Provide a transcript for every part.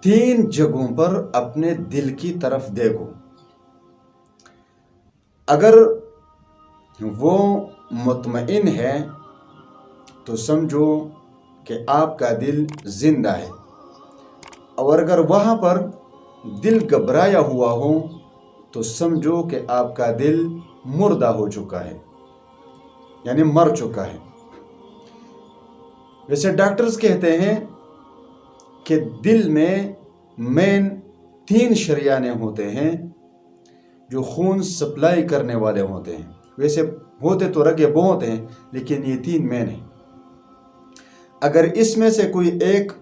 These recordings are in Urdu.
3 جگہوں پر اپنے دل کی طرف دیکھو. اگر وہ مطمئن ہے تو سمجھو کہ آپ کا دل زندہ ہے، اور اگر وہاں پر دل گھبرایا ہوا ہو تو سمجھو کہ آپ کا دل مردہ ہو چکا ہے، یعنی مر چکا ہے. ویسے ڈاکٹرز کہتے ہیں کہ دل میں مین 3 شریانے ہوتے ہیں جو خون سپلائی کرنے والے ہوتے ہیں. ویسے ہوتے تو رگے بہت ہیں، لیکن یہ 3 مین ہیں. اگر اس میں سے کوئی ایک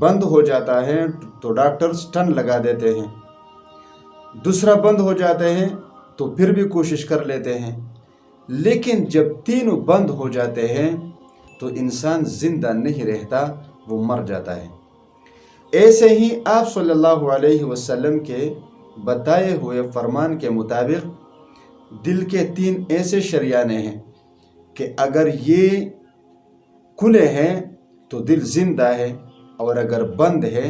بند ہو جاتا ہے تو ڈاکٹر سٹن لگا دیتے ہیں، دوسرا بند ہو جاتے ہیں تو پھر بھی کوشش کر لیتے ہیں. لیکن جب 3 بند ہو جاتے ہیں تو انسان زندہ نہیں رہتا، وہ مر جاتا ہے. ایسے ہی آپ صلی اللہ علیہ وسلم کے بتائے ہوئے فرمان کے مطابق دل کے 3 ایسے شریانے ہیں کہ اگر یہ کھلے ہیں تو دل زندہ ہے، اور اگر بند ہے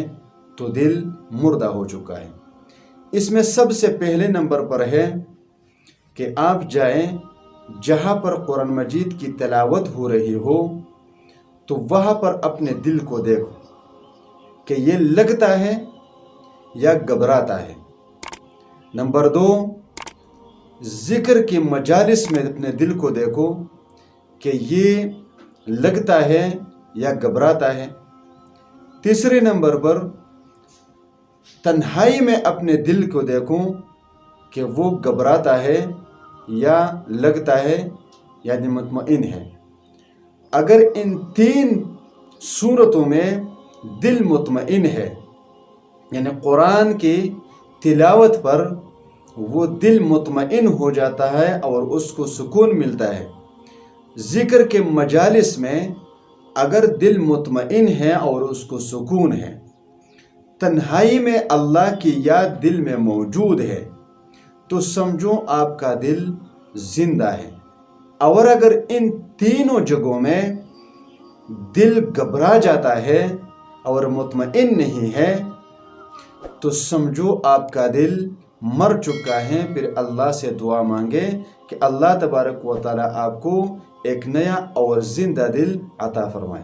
تو دل مردہ ہو چکا ہے. اس میں سب سے پہلے نمبر پر ہے کہ آپ جائیں جہاں پر قرآن مجید کی تلاوت ہو رہی ہو تو وہاں پر اپنے دل کو دیکھو کہ یہ لگتا ہے یا گھبراتا ہے. نمبر 2، ذکر کی مجالس میں اپنے دل کو دیکھو کہ یہ لگتا ہے یا گھبراتا ہے. تیسرے نمبر پر تنہائی میں اپنے دل کو دیکھو کہ وہ گھبراتا ہے یا لگتا ہے، یعنی مطمئن ہے. اگر ان 3 صورتوں میں دل مطمئن ہے، یعنی قرآن کی تلاوت پر وہ دل مطمئن ہو جاتا ہے اور اس کو سکون ملتا ہے. ذکر کے مجالس میں اگر دل مطمئن ہے اور اس کو سکون ہے، تنہائی میں اللہ کی یاد دل میں موجود ہے، تو سمجھو آپ کا دل زندہ ہے. اور اگر ان 3 جگہوں میں دل گھبرا جاتا ہے اور مطمئن نہیں ہے تو سمجھو آپ کا دل مر چکا ہے. پھر اللہ سے دعا مانگے کہ اللہ تبارک و تعالی آپ کو ایک نیا اور زندہ دل عطا فرمائے.